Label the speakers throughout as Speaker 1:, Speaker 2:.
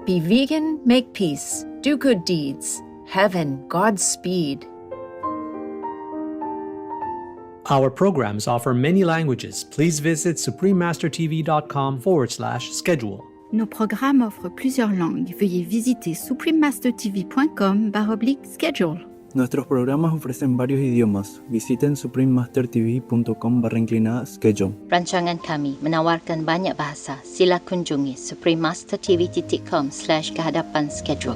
Speaker 1: Be vegan, make peace, do good deeds. Heaven, Godspeed.
Speaker 2: Our programs offer many languages. Please visit suprememastertv.com/schedule.
Speaker 3: Nos programmes offrent plusieurs langues. Veuillez visiter suprememastertv.com/schedule.
Speaker 4: Nuestros programas ofrecen varios idiomas. Visiten suprememastertv.com/schedule.
Speaker 5: Rancangan kami menawarkan banyak bahasa. Sila kunjungi suprememastertv.com/kehadapan-schedule.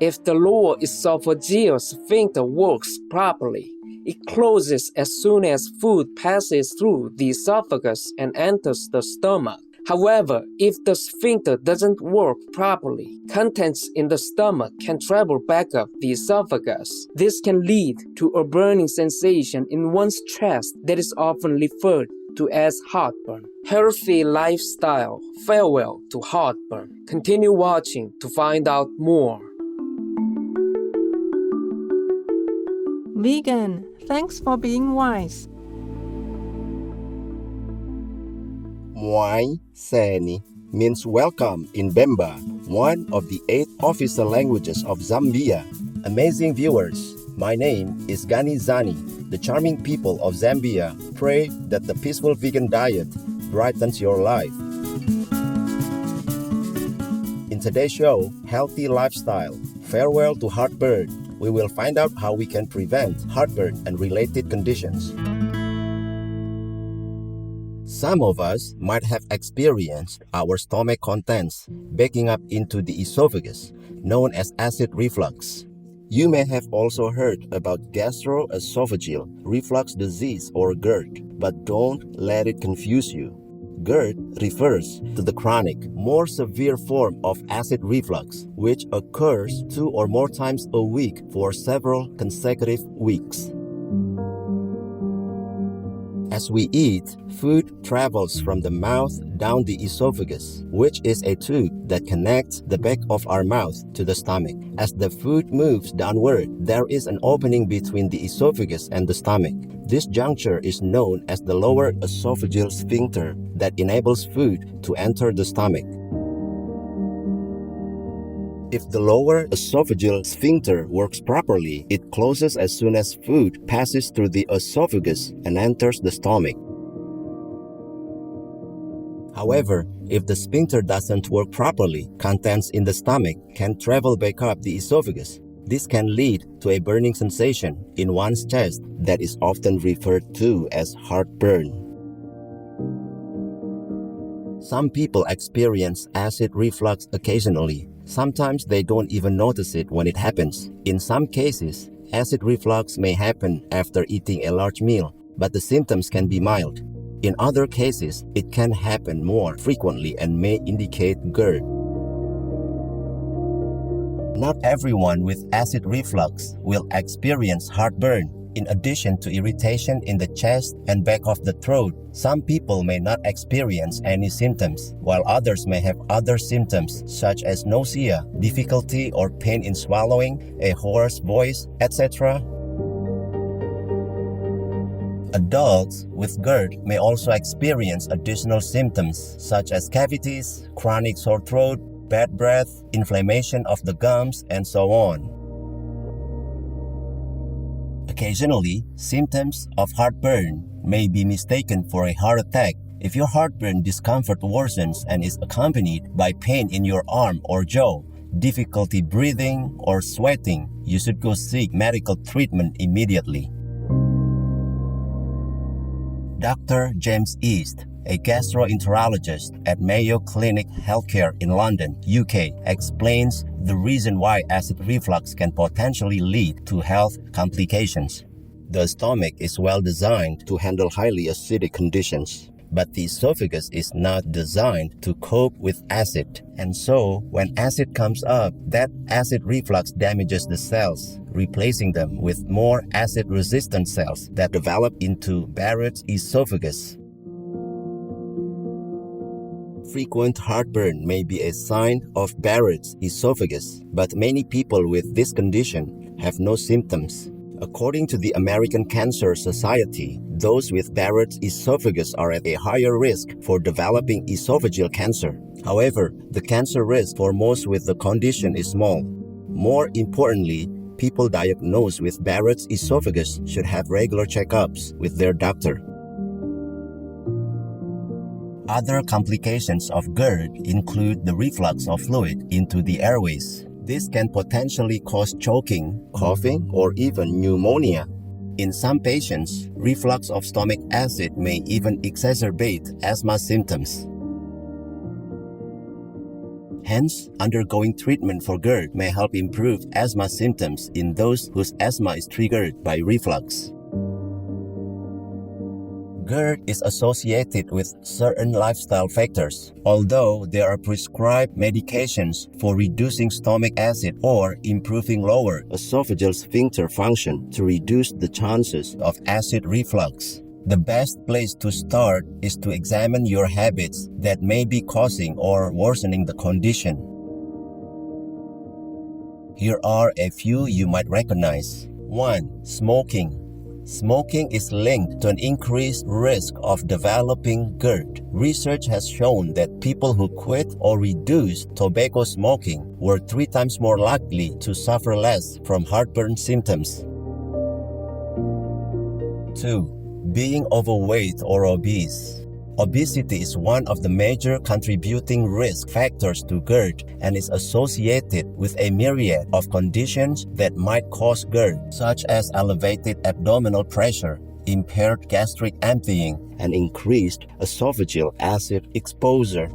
Speaker 6: If the lower esophageal sphincter works properly, it closes as soon as food passes through the esophagus and enters the stomach. However, if the sphincter doesn't work properly, contents in the stomach can travel back up the esophagus. This can lead to a burning sensation in one's chest that is often referred to as heartburn. Healthy lifestyle. Farewell to heartburn. Continue watching to find out more.
Speaker 7: Vegan, thanks for being wise.
Speaker 8: Mwai Seni means welcome in Bemba, one of the 8 official languages of Zambia. Amazing viewers, my name is Gani Zani. The charming people of Zambia pray that the peaceful vegan diet brightens your life. In today's show, Healthy Lifestyle, Farewell to Heartburn, we will find out how we can prevent heartburn and related conditions. Some of us might have experienced our stomach contents backing up into the esophagus, known as acid reflux. You may have also heard about gastroesophageal reflux disease or GERD, but don't let it confuse you. GERD refers to the chronic, more severe form of acid reflux, which occurs 2 or more times a week for several consecutive weeks. As we eat, food travels from the mouth down the esophagus, which is a tube that connects the back of our mouth to the stomach. As the food moves downward, there is an opening between the esophagus and the stomach. This juncture is known as the lower esophageal sphincter that enables food to enter the stomach. If the lower esophageal sphincter works properly, it closes as soon as food passes through the esophagus and enters the stomach. However, if the sphincter doesn't work properly, contents in the stomach can travel back up the esophagus. This can lead to a burning sensation in one's chest that is often referred to as heartburn. Some people experience acid reflux occasionally. Sometimes they don't even notice it when it happens. In some cases, acid reflux may happen after eating a large meal, but the symptoms can be mild. In other cases, it can happen more frequently and may indicate GERD. Not everyone with acid reflux will experience heartburn. In addition to irritation in the chest and back of the throat, some people may not experience any symptoms, while others may have other symptoms such as nausea, difficulty or pain in swallowing, a hoarse voice, etc. Adults with GERD may also experience additional symptoms such as cavities, chronic sore throat, bad breath, inflammation of the gums, and so on. Occasionally, symptoms of heartburn may be mistaken for a heart attack. If your heartburn discomfort worsens and is accompanied by pain in your arm or jaw, difficulty breathing, or sweating, you should go seek medical treatment immediately. Dr. James East, a gastroenterologist at Mayo Clinic Healthcare in London, UK, explains the reason why acid reflux can potentially lead to health complications. The stomach is well designed to handle highly acidic conditions, but the esophagus is not designed to cope with acid. And so, when acid comes up, that acid reflux damages the cells, replacing them with more acid-resistant cells that develop into Barrett's esophagus. Frequent heartburn may be a sign of Barrett's esophagus, but many people with this condition have no symptoms. According to the American Cancer Society, those with Barrett's esophagus are at a higher risk for developing esophageal cancer. However, the cancer risk for most with the condition is small. More importantly, people diagnosed with Barrett's esophagus should have regular checkups with their doctor. Other complications of GERD include the reflux of fluid into the airways. This can potentially cause choking, coughing, or even pneumonia. In some patients, reflux of stomach acid may even exacerbate asthma symptoms. Hence, undergoing treatment for GERD may help improve asthma symptoms in those whose asthma is triggered by reflux. GERD is associated with certain lifestyle factors, although there are prescribed medications for reducing stomach acid or improving lower esophageal sphincter function to reduce the chances of acid reflux. The best place to start is to examine your habits that may be causing or worsening the condition. Here are a few you might recognize. 1. Smoking. Smoking is linked to an increased risk of developing GERD. Research has shown that people who quit or reduce tobacco smoking were 3 times more likely to suffer less from heartburn symptoms. 2. Being overweight or obese. Obesity is one of the major contributing risk factors to GERD and is associated with a myriad of conditions that might cause GERD, such as elevated abdominal pressure, impaired gastric emptying, and increased esophageal acid exposure.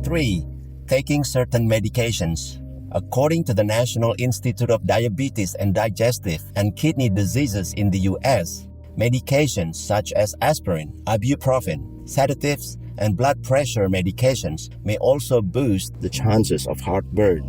Speaker 8: 3. Taking certain medications. According to the National Institute of Diabetes and Digestive and Kidney Diseases in the U.S., medications such as aspirin, ibuprofen, sedatives, and blood pressure medications may also boost the chances of heartburn.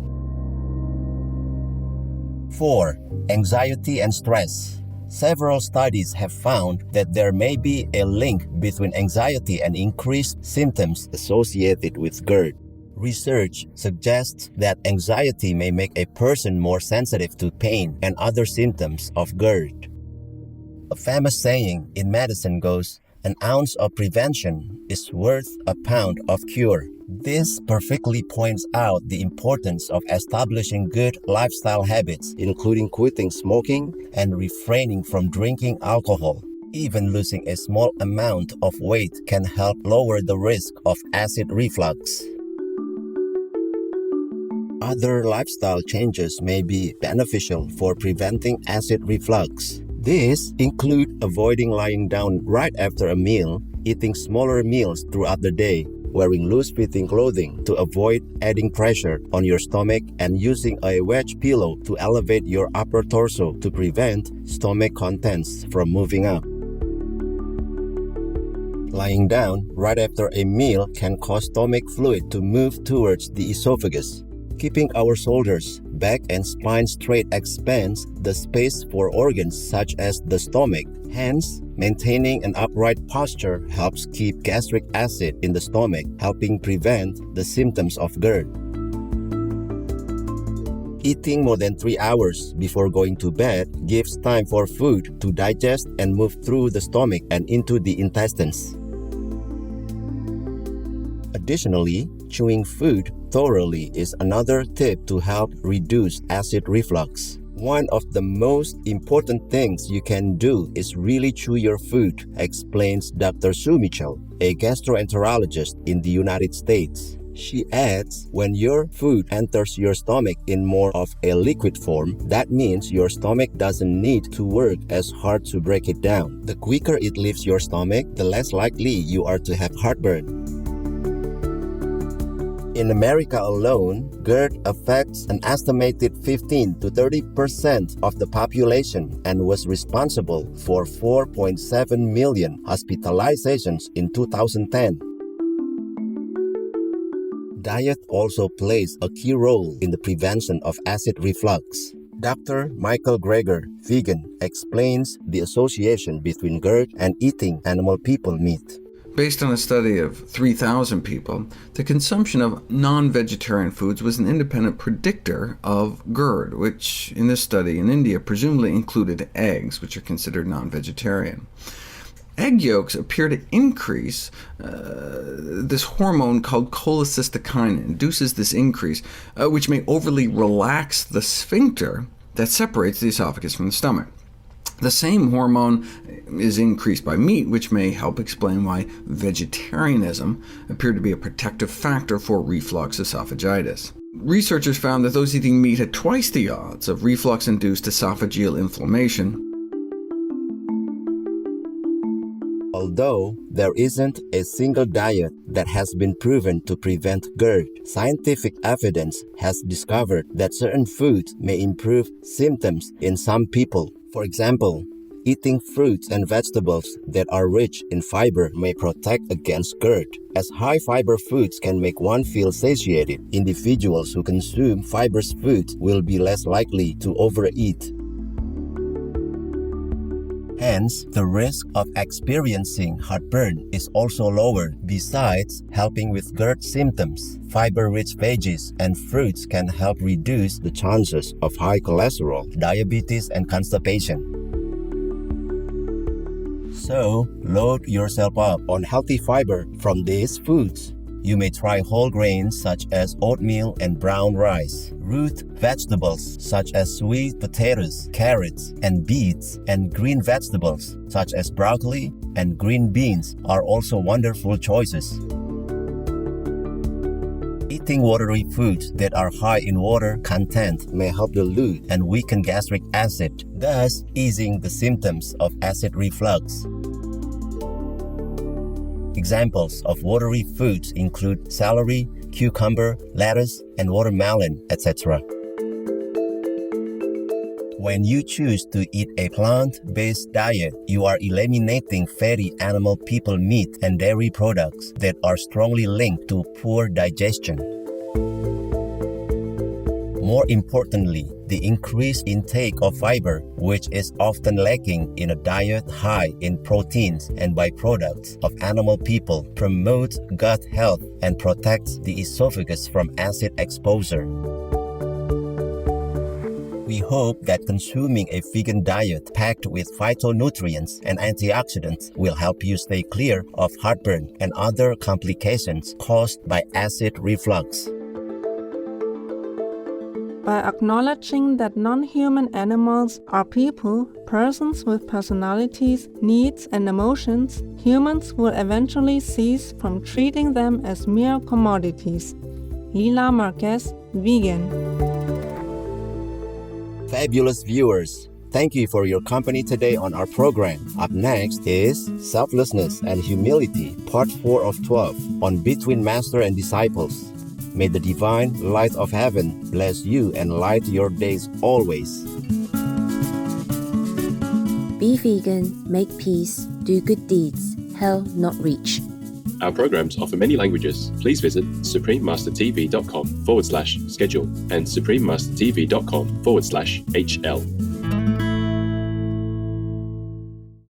Speaker 8: 4. Anxiety and stress. Several studies have found that there may be a link between anxiety and increased symptoms associated with GERD. Research suggests that anxiety may make a person more sensitive to pain and other symptoms of GERD. A famous saying in medicine goes, "An ounce of prevention is worth a pound of cure." This perfectly points out the importance of establishing good lifestyle habits, including quitting smoking and refraining from drinking alcohol. Even losing a small amount of weight can help lower the risk of acid reflux. Other lifestyle changes may be beneficial for preventing acid reflux. These include avoiding lying down right after a meal, eating smaller meals throughout the day, wearing loose-fitting clothing to avoid adding pressure on your stomach, and using a wedge pillow to elevate your upper torso to prevent stomach contents from moving up. Lying down right after a meal can cause stomach fluid to move towards the esophagus. Keeping our shoulders, back, and spine straight expands the space for organs such as the stomach. Hence, maintaining an upright posture helps keep gastric acid in the stomach, helping prevent the symptoms of GERD. Eating more than 3 hours before going to bed gives time for food to digest and move through the stomach and into the intestines. Additionally, chewing food thoroughly is another tip to help reduce acid reflux. One of the most important things you can do is really chew your food, explains Dr. Sue Mitchell, a gastroenterologist in the United States. She adds, when your food enters your stomach in more of a liquid form, that means your stomach doesn't need to work as hard to break it down. The quicker it leaves your stomach, the less likely you are to have heartburn. In America alone, GERD affects an estimated 15 to 30% of the population and was responsible for 4.7 million hospitalizations in 2010. Diet also plays a key role in the prevention of acid reflux. Dr. Michael Greger, vegan, explains the association between GERD and eating animal people meat.
Speaker 9: Based on a study of 3,000 people, the consumption of non-vegetarian foods was an independent predictor of GERD, which in this study in India presumably included eggs, which are considered non-vegetarian. Egg yolks appear to increase this hormone called cholecystokinin, induces this increase, which may overly relax the sphincter that separates the esophagus from the stomach. The same hormone is increased by meat, which may help explain why vegetarianism appeared to be a protective factor for reflux esophagitis. Researchers found that those eating meat had twice the odds of reflux-induced esophageal inflammation.
Speaker 8: Although there isn't a single diet that has been proven to prevent GERD, scientific evidence has discovered that certain foods may improve symptoms in some people. For example, eating fruits and vegetables that are rich in fiber may protect against GERD, as high-fiber foods can make one feel satiated. Individuals who consume fibrous foods will be less likely to overeat. Hence, the risk of experiencing heartburn is also lower. Besides helping with GERD symptoms, fiber-rich veggies and fruits can help reduce the chances of high cholesterol, diabetes, and constipation. So, load yourself up on healthy fiber from these foods. You may try whole grains such as oatmeal and brown rice, root vegetables such as sweet potatoes, carrots, and beets, and green vegetables such as broccoli and green beans are also wonderful choices. Eating watery foods that are high in water content may help dilute and weaken gastric acid, thus easing the symptoms of acid reflux. Examples of watery foods include celery, cucumber, lettuce, and watermelon, etc. When you choose to eat a plant-based diet, you are eliminating fatty animal people meat and dairy products that are strongly linked to poor digestion. More importantly, the increased intake of fiber, which is often lacking in a diet high in proteins and byproducts of animal people, promotes gut health and protects the esophagus from acid exposure. We hope that consuming a vegan diet packed with phytonutrients and antioxidants will help you stay clear of heartburn and other complications caused by acid reflux.
Speaker 7: By acknowledging that non-human animals are people, persons with personalities, needs, and emotions, humans will eventually cease from treating them as mere commodities. Lila Marquez, vegan.
Speaker 8: Fabulous viewers, thank you for your company today on our program. Up next is Selflessness and Humility, Part 4 of 12, on Between Master and Disciples. May the divine light of heaven bless you and light your days always.
Speaker 1: Be vegan, make peace, do good deeds, hell not reach.
Speaker 10: Our programs offer many languages. Please visit suprememastertv.com/schedule and suprememastertv.com/HL.